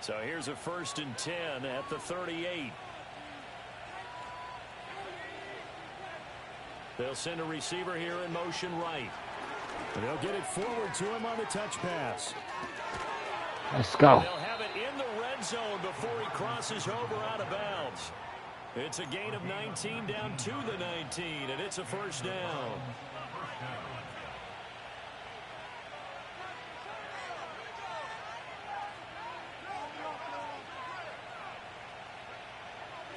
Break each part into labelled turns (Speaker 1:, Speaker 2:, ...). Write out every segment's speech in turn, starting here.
Speaker 1: So here's a 1st and 10 at the 38. They'll send a receiver here in motion right. And they'll get it forward to him on the touch pass.
Speaker 2: Let's go.
Speaker 1: They'll have it in the red zone before he crosses over out of bounds. It's a gain of 19 down to the 19, and it's a 1st down.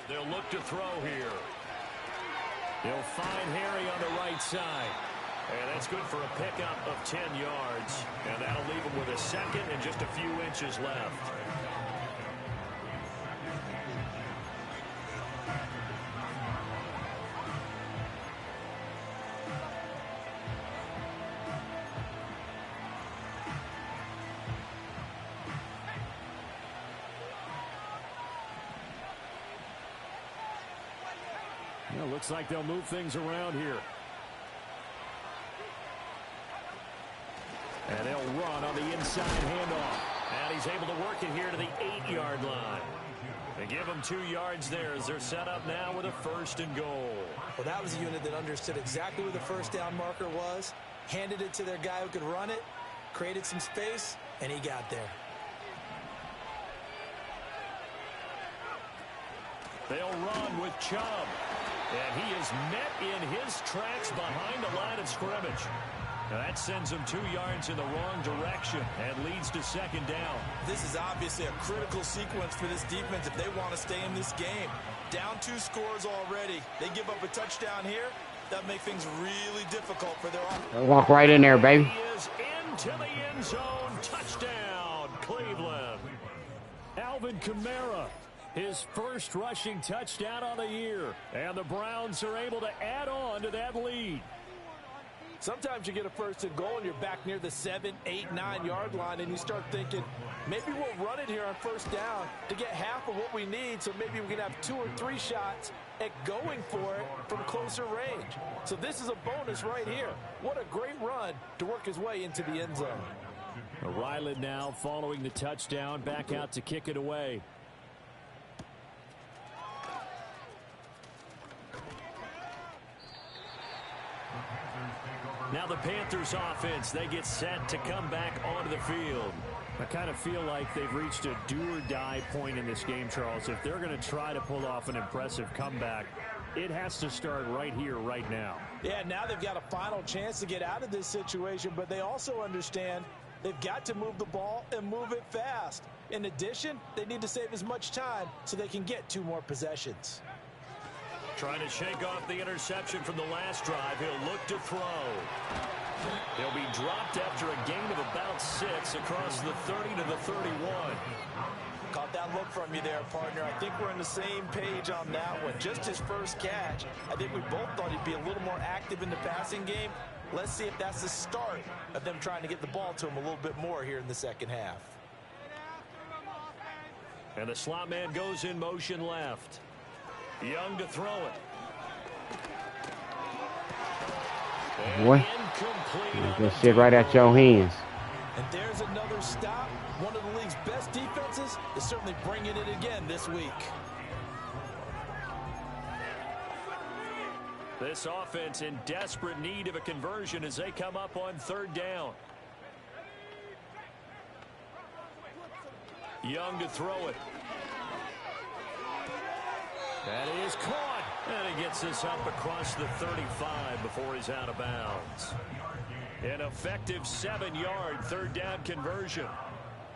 Speaker 1: They'll look to throw here. He'll find Harry on the right side. And that's good for a pickup of 10 yards. And that'll leave him with a 2nd and just a few inches left. Well, looks like they'll move things around here. And they'll run on the inside handoff. And he's able to work it here to the 8-yard line. They give him 2 yards there as they're set up now with a 1st and goal.
Speaker 3: Well, that was a unit that understood exactly where the 1st down marker was, handed it to their guy who could run it, created some space, and he got there.
Speaker 1: They'll run with Chubb. And he is met in his tracks behind the line of scrimmage. Now that sends him 2 yards in the wrong direction and leads to 2nd down.
Speaker 3: This is obviously a critical sequence for this defense if they want to stay in this game. Down 2 scores already. They give up a touchdown here. That makes things really difficult for their offense.
Speaker 2: Walk right in there, baby.
Speaker 1: He is into the end zone. Touchdown, Cleveland. Alvin Kamara, his 1st rushing touchdown on the year. And the Browns are able to add on to that lead.
Speaker 3: Sometimes you get a 1st and goal and you're back near the 7, 8, 9-yard line and you start thinking, maybe we'll run it here on 1st down to get half of what we need, so maybe we can have 2 or 3 shots at going for it from closer range. So this is a bonus right here. What a great run to work his way into the end zone.
Speaker 1: Ryland now following the touchdown, back out to kick it away. Now the Panthers offense, they get set to come back onto the field. I kind of feel like they've reached a do-or-die point in this game, Charles. If they're going to try to pull off an impressive comeback, it has to start right here, right now.
Speaker 3: Yeah, now they've got a final chance to get out of this situation, but they also understand they've got to move the ball and move it fast. In addition, they need to save as much time so they can get 2 more possessions.
Speaker 1: Trying to shake off the interception from the last drive. He'll look to throw. He'll be dropped after a gain of about 6 across the 30 to the 31.
Speaker 3: Caught that look from you there, partner. I think we're on the same page on that one. Just his 1st catch. I think we both thought he'd be a little more active in the passing game. Let's see if that's the start of them trying to get the ball to him a little bit more here in the 2nd half.
Speaker 1: And the slot man goes in motion left. Young to throw it.
Speaker 2: Boy, just sit right at your hands.
Speaker 3: And there's another stop. One of the league's best defenses is certainly bringing it again this week.
Speaker 1: This offense in desperate need of a conversion as they come up on 3rd down. Young to throw it. That is caught. And he gets this up across the 35 before he's out of bounds. An effective 7-yard 3rd down conversion.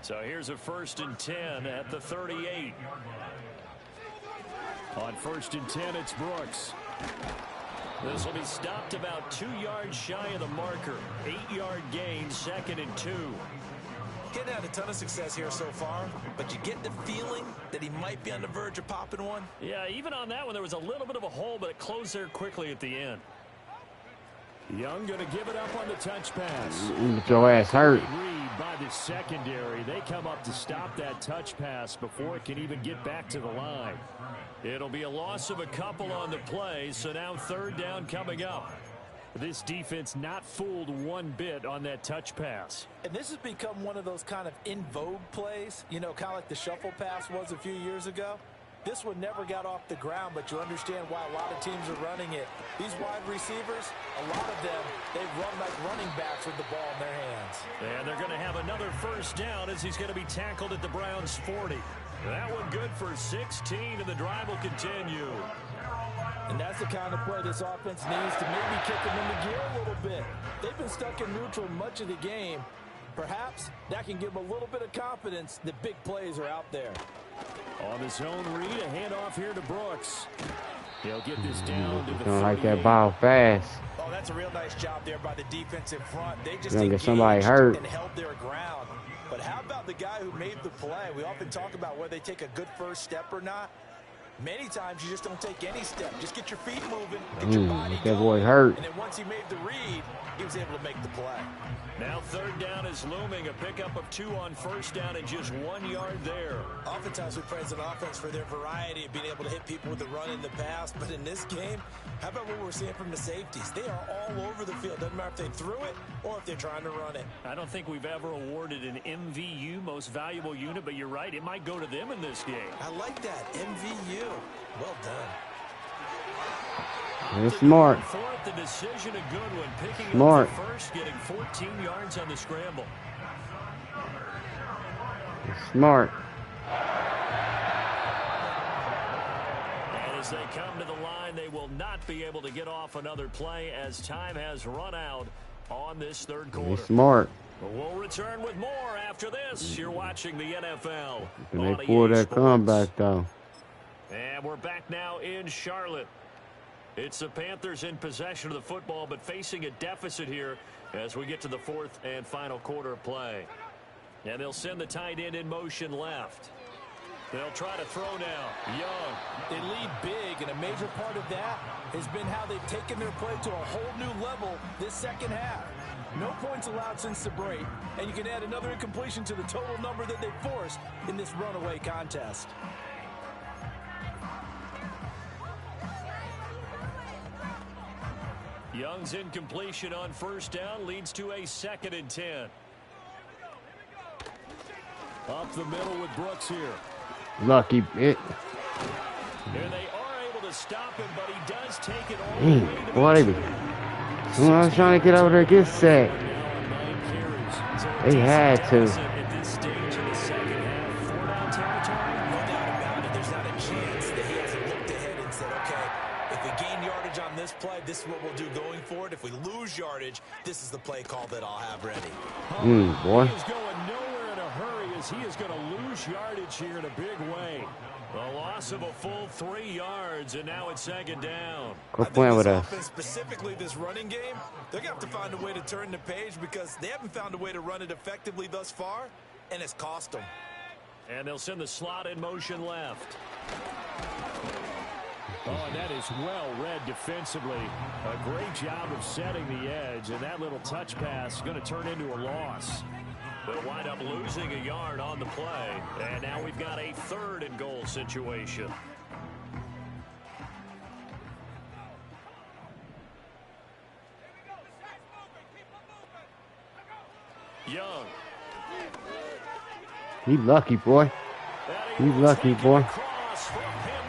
Speaker 1: So here's a 1st and 10 at the 38. On 1st and 10, it's Brooks. This will be stopped about 2 yards shy of the marker. 8-yard gain, 2nd and 2.
Speaker 3: Getting had a ton of success here so far, but you get the feeling that he might be on the verge of popping one.
Speaker 1: Yeah, even on that one, there was a little bit of a hole, but it closed there quickly at the end. Young going to give it up on the touch pass.
Speaker 2: Get your ass hurt.
Speaker 1: Read by the secondary. They come up to stop that touch pass before it can even get back to the line. It'll be a loss of a couple on the play, so now 3rd down coming up. This defense not fooled one bit on that touch pass.
Speaker 3: And this has become one of those kind of in vogue plays, you know, kind of like the shuffle pass was a few years ago. This one never got off the ground, but you understand why a lot of teams are running it. These wide receivers, a lot of them, they run like running backs with the ball in their hands.
Speaker 1: And they're going to have another first down as he's going to be tackled at the Browns' 40. That one good for 16, and the drive will continue.
Speaker 3: And that's the kind of play this offense needs to maybe kick them into gear a little bit. They've been stuck in neutral much of the game. Perhaps that can give them a little bit of confidence that big plays are out there.
Speaker 1: On the zone read, a handoff here to Brooks. He'll get this down to the 38.
Speaker 2: Don't like that ball fast.
Speaker 3: Oh, that's a real nice job there by the defense in front. They just
Speaker 2: gonna get somebody hurt
Speaker 3: and held their ground. But how about the guy who made the play? We often talk about whether they take a good first step or not. Many times you just don't take any step. Just get your feet moving, get your body
Speaker 2: that
Speaker 3: going,
Speaker 2: boy hurt.
Speaker 3: and then once he made the read, he was able to make the play.
Speaker 1: Now third down is looming. A pickup of 2 on first down and just 1 yard there.
Speaker 3: Oftentimes we praise an offense for their variety of being able to hit people with the run in the pass. But in this game, how about what we're seeing from the safeties? They are all over the field. Doesn't matter if they threw it or if they're trying to run it.
Speaker 1: I don't think we've ever awarded an MVU, most valuable unit, but you're right. It might go to them in this game.
Speaker 3: I like that. MVU. Well done.
Speaker 2: It's smart.
Speaker 1: Fourth, the decision a good one. Picking
Speaker 2: Smart.
Speaker 1: up the first, getting 14 yards on the scramble.
Speaker 2: It's smart.
Speaker 1: And as they come to the line, they will not be able to get off another play as time has run out on this third quarter.
Speaker 2: It's smart.
Speaker 1: We'll return with more after this. You're watching the NFL.
Speaker 2: Can
Speaker 1: on
Speaker 2: they pull
Speaker 1: EA
Speaker 2: that
Speaker 1: Sports.
Speaker 2: comeback, though?
Speaker 1: And we're back now in Charlotte. It's the Panthers in possession of the football, but facing a deficit here as we get to the fourth and final quarter of play. And they'll send the tight end in motion left. They'll try to throw now. Young.
Speaker 3: They lead big, and a major part of that has been how they've taken their play to a whole new level this second half. No points allowed since the break, and you can add another incompletion to the total number that they forced in this runaway contest.
Speaker 1: Young's incompletion on first down leads to a 2nd and 10. Up the middle with Brooks here.
Speaker 2: Lucky bit.
Speaker 1: And they are able to stop him, but he does take it all the way to
Speaker 2: Boy,
Speaker 1: the 2.
Speaker 2: I was trying to get over there and get sacked. They had to.
Speaker 1: At this stage in the second half, 4-down territory.
Speaker 3: No doubt about it. There's not a chance that he hasn't looked ahead and said, okay, if we gain yardage on this play, this is what we'll do going forward. If we lose yardage, this is the play call that I'll have ready.
Speaker 2: Boy.
Speaker 1: He is going nowhere in a hurry as he is going to lose yardage here in a big way. A loss of a full 3 yards, and now it's 2nd down.
Speaker 2: Quit playing with us.
Speaker 3: Offense, specifically this running game, they're going to have to find a way to turn the page because they haven't found a way to run it effectively thus far, and it's cost them.
Speaker 1: And they'll send the slot in motion left. Oh, and that is well read defensively. A great job of setting the edge, and that little touch pass is going to turn into a loss. They'll wind up losing a yard on the play, and now we've got a 3rd and goal situation. Young.
Speaker 2: He lucky, boy. He lucky, boy.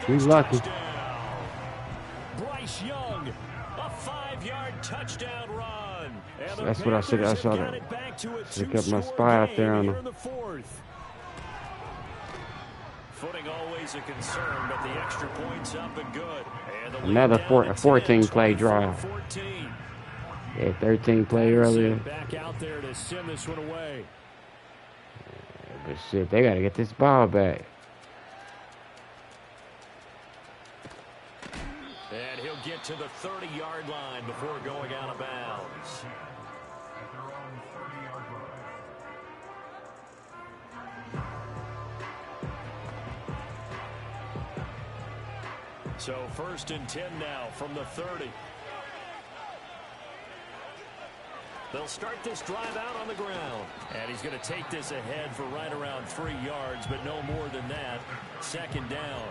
Speaker 2: He lucky.
Speaker 1: Bryce Young, a 5-yard touchdown run. And
Speaker 2: That's what I said. I saw that. Should have kept my spy out there on him.
Speaker 1: Footing always a concern, but the extra points up and good. And
Speaker 2: Another 14 play drive.
Speaker 1: 14.
Speaker 2: Yeah, 13 play earlier.
Speaker 1: Back out there to send this one away.
Speaker 2: But shit, they got to get this ball back.
Speaker 1: And he'll get to the 30-yard line before going out of bounds. So 1st and 10 now from the 30. They'll start this drive out on the ground. And he's going to take this ahead for right around 3 yards, but no more than that. 2nd down.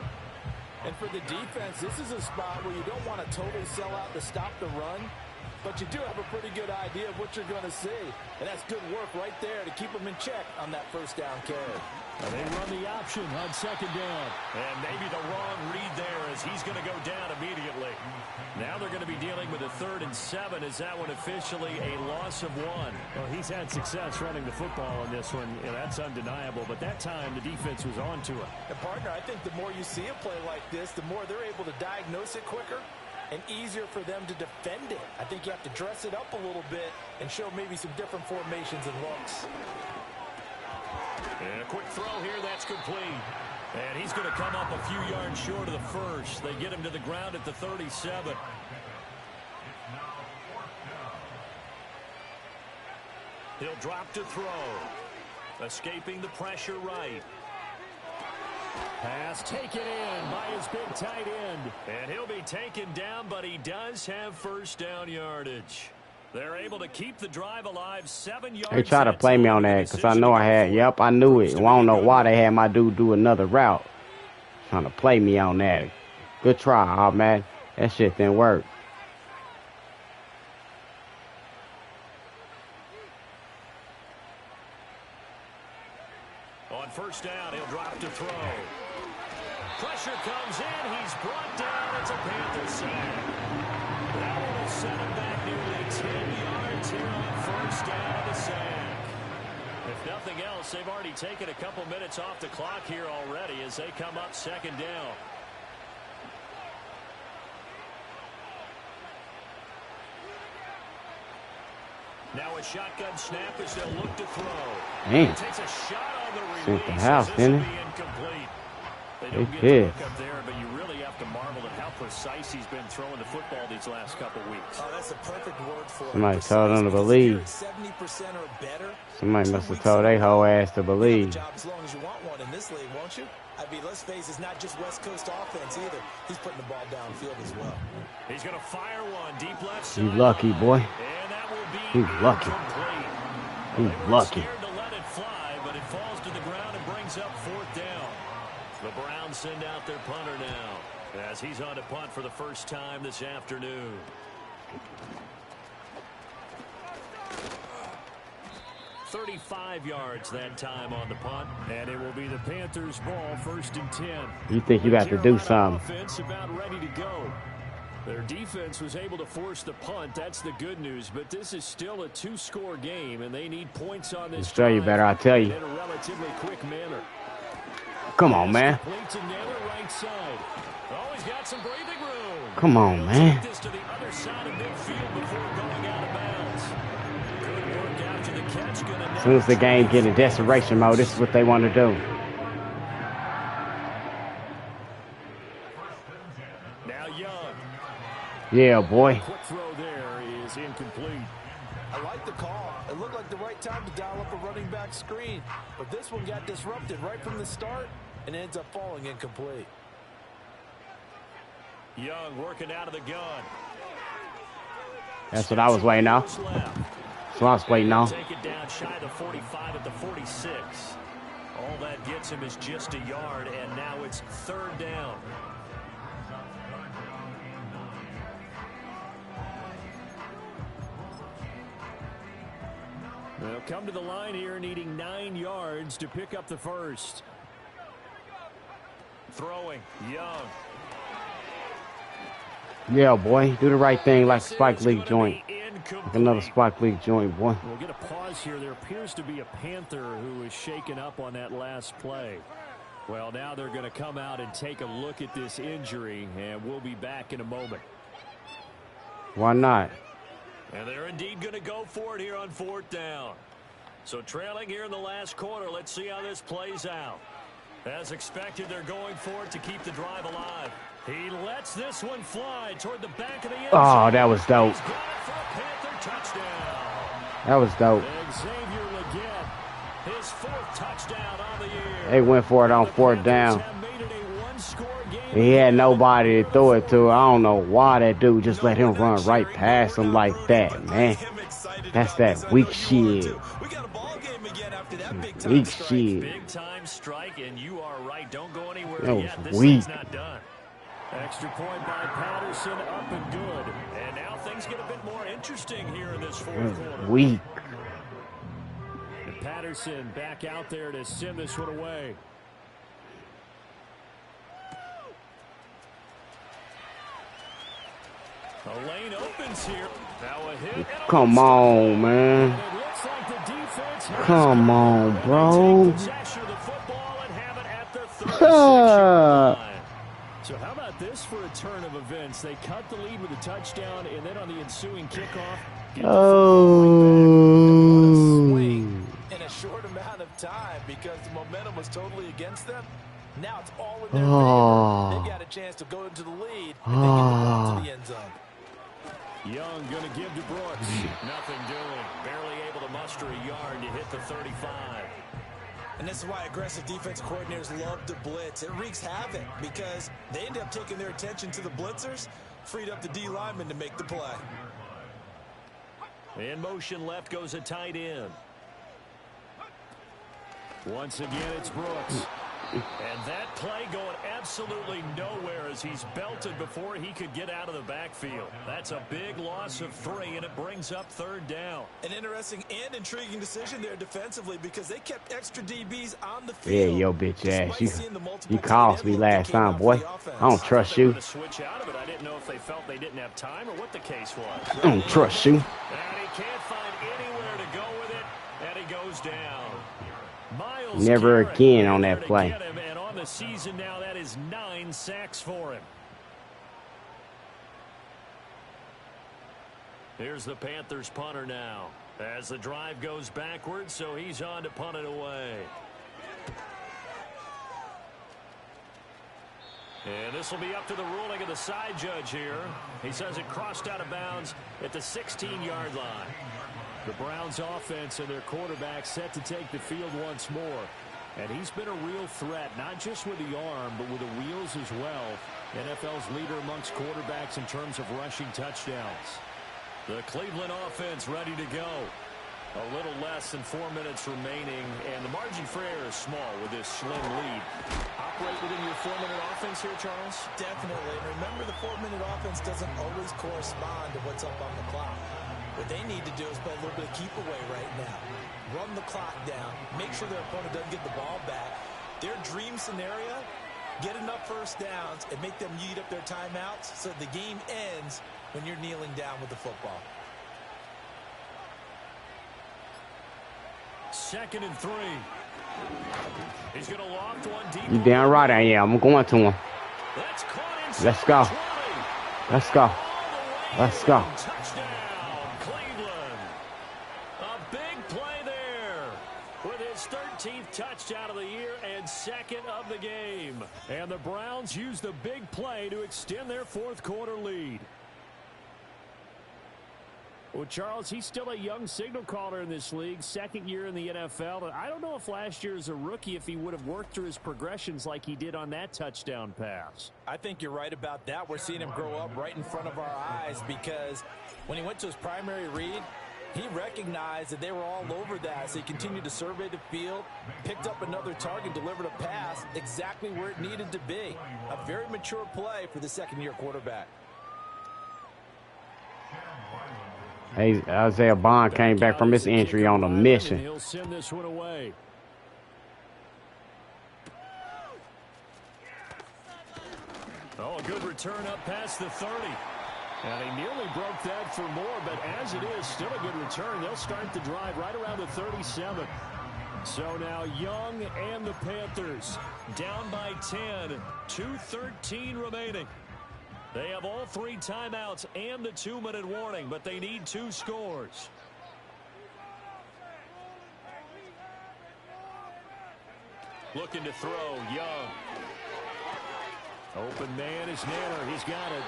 Speaker 3: And for the defense, this is a spot where you don't want to totally sell out to stop the run. but you do have a pretty good idea of what you're going to see. And that's good work right there to keep them in check on that first down carry.
Speaker 1: They run the option on second down. And maybe the wrong read there as he's going to go down immediately. Now they're going to be dealing with a 3rd and 7. Is that one officially a loss of 1?
Speaker 4: Well, he's had success running the football on this one. Yeah, that's undeniable. But that time, the defense was on to it.
Speaker 3: And, partner, I think the more you see a play like this, the more they're able to diagnose it quicker and easier for them to defend it. I think you have to dress it up a little bit and show maybe some different formations and looks.
Speaker 1: And a quick throw here, that's complete. And he's going to come up a few yards short of the first. They get him to the ground at the 37. He'll drop to throw. Escaping the pressure right.
Speaker 4: Pass taken in by his big tight end.
Speaker 1: And he'll be taken down, but he does have first down yardage. They're able to keep the drive alive 7 yards.
Speaker 2: They try to play me on that because I know I had, yep, I knew it. Well, I don't know why they had my dude do another route. Trying to play me on that. Good try, man. That shit didn't work.
Speaker 1: On first down, he'll drop to throw. Pressure comes in. He's brought down. It's a Panther sack. That one will set him back nearly 10 yards here on first down, the sack. If nothing else, they've already taken a couple minutes off the clock here already as they come up second down. Now a shotgun snap as they'll look to throw.
Speaker 2: Damn.
Speaker 1: Takes a shot on the release.
Speaker 2: Sent the house, didn't it?
Speaker 1: Incomplete. They
Speaker 2: They
Speaker 1: don't get
Speaker 2: did.
Speaker 1: the hook up there, but you really have to marvel at how precise he's been throwing the football these last couple weeks.
Speaker 3: Oh, that's a perfect word for it.
Speaker 2: Somebody told them to believe.
Speaker 3: 70% or better.
Speaker 2: Somebody must have told their whole ass to believe.
Speaker 3: Job as long as you want one in this league, won't you? I mean, let's face it, it's not just West Coast offense either. He's putting the ball downfield as well.
Speaker 1: He's going to fire one deep left side.
Speaker 2: You lucky, boy.
Speaker 1: And that will be
Speaker 2: You lucky.
Speaker 1: incomplete.
Speaker 2: You
Speaker 1: They were
Speaker 2: lucky.
Speaker 1: scared to let it fly, but it falls to the ground and brings up 4th down. The Browns send out their punter now as he's on to punt for the first time this afternoon. "35 yards that time on the punt,
Speaker 4: And it will be the Panthers' ball, 1st and 10.
Speaker 2: You think you got to do
Speaker 4: Carolina
Speaker 2: something.
Speaker 4: Offense about ready to go. Their defense was able to force the punt. That's the good news. But this is still a 2-score game, and they need points on this
Speaker 2: Show you
Speaker 4: drive
Speaker 2: better, I tell you.
Speaker 4: in a relatively quick manner.
Speaker 2: Come on, man.
Speaker 4: Complete to Naylor, right side.
Speaker 1: Oh, he's got some breathing room.
Speaker 2: Come on, man.
Speaker 1: Take this to the other side of midfield before going out of bounds. Good work after the catch.
Speaker 2: As soon as the game get in desperation mode, this is what they want to do.
Speaker 1: Now Young.
Speaker 2: Yeah, boy.
Speaker 4: Quick throw there is incomplete.
Speaker 3: I like the call. It looked like the right time to dial up a running back screen. But this one got disrupted right from the start and ends up falling incomplete.
Speaker 1: Young working out of the gun.
Speaker 2: That's what I was waiting on.
Speaker 1: Goes left.
Speaker 2: That's what I was waiting on.
Speaker 1: Take it down shy of the 45 at the 46. All that gets him is just a yard, and now it's 3rd down.
Speaker 4: They'll come to the line here needing 9 yards to pick up the first.
Speaker 1: Throwing, Young.
Speaker 2: Yeah, boy. Do the right thing like Spike
Speaker 1: This is
Speaker 2: League
Speaker 1: gonna
Speaker 2: joint.
Speaker 1: be incomplete.
Speaker 2: Like another Spike League joint, boy.
Speaker 4: We'll get a pause here. There appears to be a Panther who was shaken up on that last play. Well, now they're going to come out and take a look at this injury, and we'll be back in a moment.
Speaker 2: Why not?
Speaker 1: And they're indeed going to go for it here on 4th down. So trailing here in the last quarter, let's see how this plays out. As expected, they're going for it to keep the drive alive. He lets this one fly toward the back of the end zone.
Speaker 2: Oh, that was dope.
Speaker 1: He's got it for a Panther touchdown.
Speaker 2: That was dope.
Speaker 4: Xavier Legette,
Speaker 1: His 4th touchdown on the year.
Speaker 2: They went for it on 4th down.
Speaker 4: have made it a one-score game.
Speaker 2: He had nobody to throw it to. I don't know why that dude just let him run right past him like that, man. That's that weak shit.
Speaker 3: We got a ball game again after that big time
Speaker 2: Weak
Speaker 3: strike.
Speaker 2: shit.
Speaker 1: Big time strike, and you are right. Don't go anywhere
Speaker 2: That was
Speaker 1: yet. This
Speaker 2: weak.
Speaker 1: thing's not done.
Speaker 4: Extra point by Patterson, up and good.
Speaker 1: And now things get a bit more interesting here in this fourth quarter.
Speaker 2: Weak.
Speaker 4: And Patterson back out there to send this one away.
Speaker 1: The lane opens here. Now a hit.
Speaker 2: Come on, man.
Speaker 4: It looks like the defense has
Speaker 2: Come on, bro.
Speaker 1: Take possession of the football and have it at the 36-yard line.
Speaker 4: So how about this for a turn of events? They cut the lead with a touchdown, and then on the ensuing kickoff, get the
Speaker 3: swing in a short amount of time because the momentum was totally against them. Now it's all in their favor. They've got a chance to go into the lead if they get the ball to the end zone.
Speaker 4: Young going to give to Brooks.
Speaker 1: Nothing doing. Barely able to muster a yard to hit the 35.
Speaker 3: And this is why aggressive defense coordinators love to blitz. It wreaks havoc because they end up taking their attention to the blitzers, freed up the D lineman to make the play.
Speaker 1: In motion left goes a tight end.
Speaker 4: Once again, it's Brooks.
Speaker 1: And that play going absolutely nowhere as he's belted before he could get out of the backfield. That's a big loss of 3, and it brings up third down.
Speaker 3: An interesting and intriguing decision there defensively because they kept extra DBs on the
Speaker 2: Yeah,
Speaker 3: field.
Speaker 2: yo, bitch ass. You cost me last time, boy. I don't trust you.
Speaker 1: Switch out of it. I didn't know if they felt they didn't have time or what the case was.
Speaker 2: I don't trust you.
Speaker 1: And he can't find anywhere to go with it, and he goes down. Miles
Speaker 2: Never
Speaker 1: Garrett
Speaker 2: again on that
Speaker 1: there to
Speaker 2: play.
Speaker 1: get him, and on the season now, that is 9 sacks for him. Here's the Panthers punter now as the drive goes backwards, so he's on to punt it away. And this will be up to the ruling of the side judge here. He says it crossed out of bounds at the 16-yard line. The Browns offense and their quarterback set to take the field once more. And he's been a real threat, not just with the arm, but with the wheels as well. NFL's leader amongst quarterbacks in terms of rushing touchdowns. The Cleveland offense ready to go. A little less than 4 minutes remaining, and the margin for error is small with this slim lead. Operate within your 4-minute offense here, Charles?
Speaker 3: Definitely. And remember, the 4-minute offense doesn't always correspond to what's up on the clock. What they need to do is play a little bit of keep away right now. Run the clock down. Make sure their opponent doesn't get the ball back. Their dream scenario, get enough first downs and make them eat up their timeouts so the game ends when you're kneeling down with the football.
Speaker 1: 2nd and 3. He's going to loft one deep.
Speaker 2: You damn right I am. I'm going to him.
Speaker 1: That's caught inside.
Speaker 2: Let's go.
Speaker 1: 20.
Speaker 2: Let's go. Let's go.
Speaker 1: Touchdown, Cleveland. A big play there with his 13th touchdown of the year and 2nd of the game.
Speaker 4: And the Browns use the big play to extend their fourth quarter lead. Well, Charles, he's still a young signal caller in this league, 2nd year in the NFL. I don't know if last year as a rookie, if he would have worked through his progressions like he did on that touchdown pass.
Speaker 3: I think you're right about that. We're seeing him grow up right in front of our eyes because when he went to his primary read, he recognized that they were all over that. So he continued to survey the field, picked up another target, delivered a pass exactly where it needed to be. A very mature play for the 2nd-year quarterback.
Speaker 2: Hey, Isaiah Bond came back from his injury on a mission.
Speaker 4: He'll send this one away.
Speaker 1: Oh, a good return up past the 30.
Speaker 4: And he nearly broke that for more, but as it is, still a good return. They'll start the drive right around the 37.
Speaker 1: So now Young and the Panthers down by 10, 2:13 remaining. They have all 3 timeouts and the 2-minute warning, but they need 2 scores. Looking to throw, Young.
Speaker 4: Open man is Naylor. He's got it.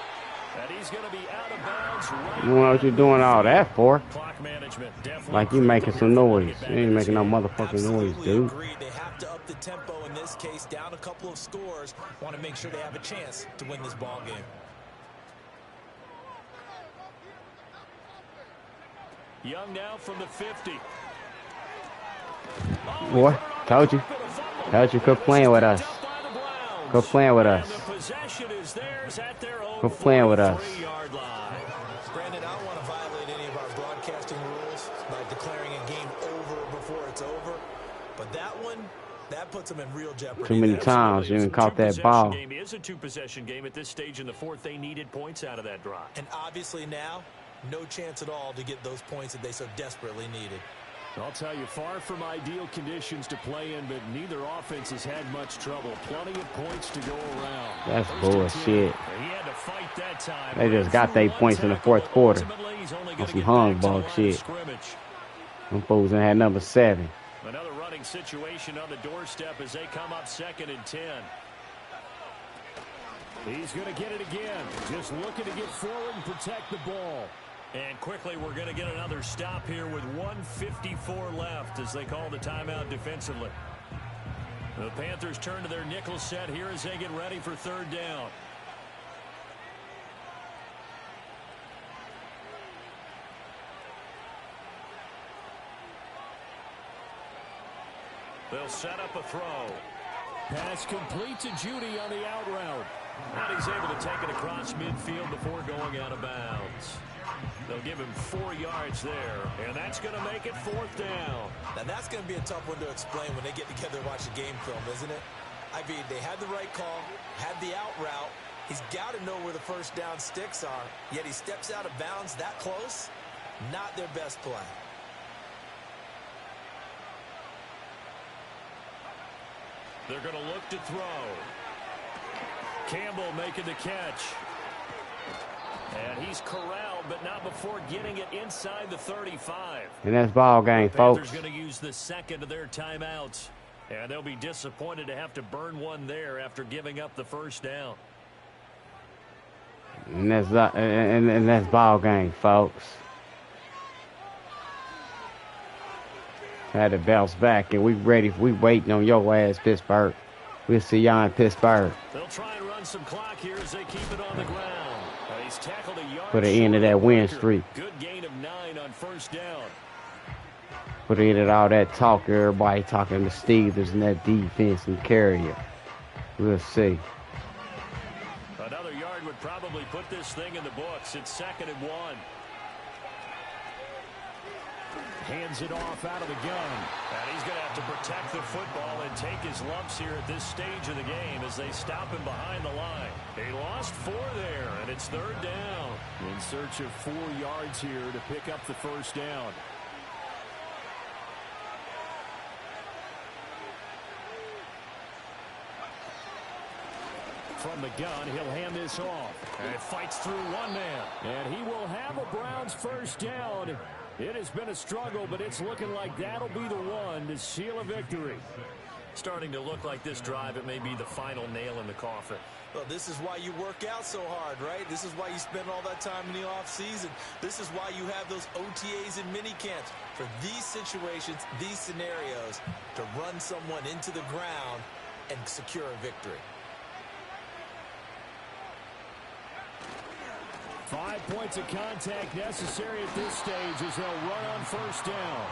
Speaker 1: And he's going to be out of bounds. Right,
Speaker 2: You know what you doing all that for?
Speaker 1: clock management definitely.
Speaker 2: Like you making some noise. You ain't making no motherfucking noise,
Speaker 3: Absolutely
Speaker 2: dude.
Speaker 3: agreed. They have to up the tempo in this case, down a couple of scores. Want to make sure they have a chance to win this ball game.
Speaker 1: Young now from the 50.
Speaker 2: Boy, told you. Told you, quit playing with us. Quit playing with us.
Speaker 1: possession is theirs at their own
Speaker 2: Quit playing with us.
Speaker 1: 43-yard line.
Speaker 3: Brandon, I don't want to violate any of our broadcasting rules by declaring a game over before it's over. But that one, that puts them in real jeopardy.
Speaker 2: Too many times you even caught that ball.
Speaker 1: Game is a two-possession game at this stage in the fourth. They needed points out of that drive.
Speaker 3: And obviously now, no chance at all to get those points that they so desperately needed.
Speaker 4: I'll tell you, far from ideal conditions to play in, but neither offense has had much trouble. Plenty of points to go around.
Speaker 2: That's bullshit.
Speaker 1: He had to fight that time.
Speaker 2: They just got their points in the fourth quarter. On some hung shit. Them fools ain't had number 7.
Speaker 1: Another running situation on the doorstep as they come up 2nd and 10.
Speaker 4: He's going to get it again. Just looking to get forward and protect the ball.
Speaker 1: And quickly, we're going to get another stop here with 1:54 left as they call the timeout defensively. The Panthers turn to their nickel set here as they get ready for 3rd down. They'll set up a throw.
Speaker 4: Pass complete to Judy on the out route.
Speaker 1: And he's able to take it across midfield before going out of bounds. They'll give him 4 yards there, and that's going to make it 4th down.
Speaker 3: Now, that's going to be a tough one to explain when they get together and watch the game film, isn't it? I mean, they had the right call, had the out route. He's got to know where the first down sticks are, yet he steps out of bounds that close. Not their best play.
Speaker 1: They're going to look to throw. Campbell making the catch. And he's corralled, but not before getting it inside the 35.
Speaker 2: And that's ball game, folks.
Speaker 1: Panthers going to use the second of their timeouts. And they'll be disappointed to have to burn one there after giving up the first down.
Speaker 2: And that's ball game, folks. Had to bounce back, and we ready. We waiting on your ass, Pittsburgh. We'll see y'all in Pittsburgh.
Speaker 1: They'll try and run some clock here as they keep it on the ground. He's tackled a yard.
Speaker 2: Put an end to that win streak.
Speaker 1: Good gain of 9 on first down.
Speaker 2: Put an end to all that talk. Everybody talking to Steelers and that defense and carrier. We'll see.
Speaker 1: Another yard would probably put this thing in the books. It's 2nd and 1.
Speaker 4: Hands it off out of the gun.
Speaker 1: And he's going to have to protect the football and take his lumps here at this stage of the game as they stop him behind the line. He lost 4 there, and it's 3rd down.
Speaker 4: In search of 4 yards here to pick up the first down. From the gun, he'll hand this off.
Speaker 1: And it fights through one man.
Speaker 4: And he will have a Browns first down. It has been a struggle, but it's looking like that'll be the one to seal a victory.
Speaker 1: Starting to look like this drive, it may be the final nail in the coffin.
Speaker 3: Well, this is why you work out so hard, right? This is why you spend all that time in the offseason. This is why you have those OTAs and mini camps. For these situations, these scenarios, to run someone into the ground and secure a victory.
Speaker 4: 5 points of contact necessary at this stage as they'll run on first down.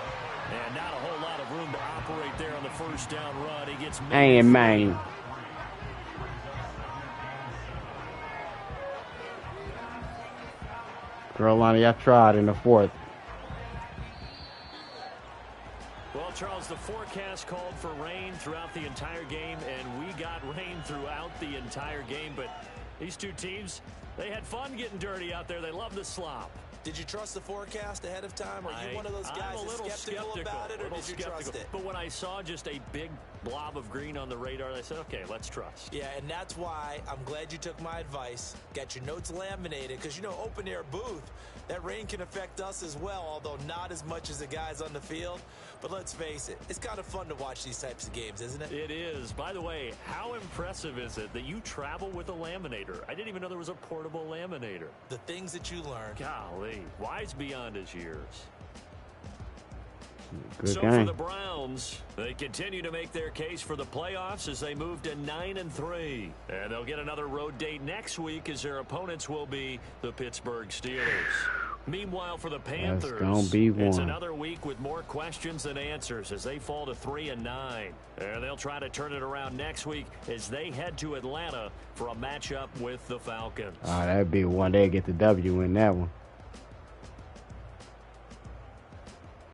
Speaker 1: And not a whole lot of room to operate there on the first down run. He gets
Speaker 2: man. Carolina, y'all tried in the 4th.
Speaker 1: Well, Charles, the forecast called for rain throughout the entire game, and we got rain throughout the entire game. But these two teams, they had fun getting dirty out there. They love the slop.
Speaker 3: Did you trust the forecast ahead of time? Are you one of those guys that's skeptical about it, or did you trust it?
Speaker 1: But when I saw just a big blob of green on the radar, I said, okay, let's trust.
Speaker 3: Yeah, and that's why I'm glad you took my advice. Got your notes laminated, because, you know, open air booth, that rain can affect us as well, although not as much as the guys on the field. But let's face it, it's kind of fun to watch these types of games, isn't it?
Speaker 1: It is. By the way, how impressive is it that you travel with a laminator? I didn't even know there was a portable laminator.
Speaker 3: The things that you learn.
Speaker 1: Golly, wise beyond his years.
Speaker 2: Good
Speaker 1: game.
Speaker 2: game.
Speaker 1: For the Browns, they continue to make their case for the playoffs as they move to 9-3. And they'll get another road date next week as their opponents will be the Pittsburgh Steelers. Meanwhile, for the Panthers,
Speaker 2: that's gonna be
Speaker 1: it's
Speaker 2: one.
Speaker 1: another week with more questions than answers as they fall to 3-9. And they'll try to turn it around next week as they head to Atlanta for a matchup with the Falcons.
Speaker 2: That'd be one. They get the W in that one.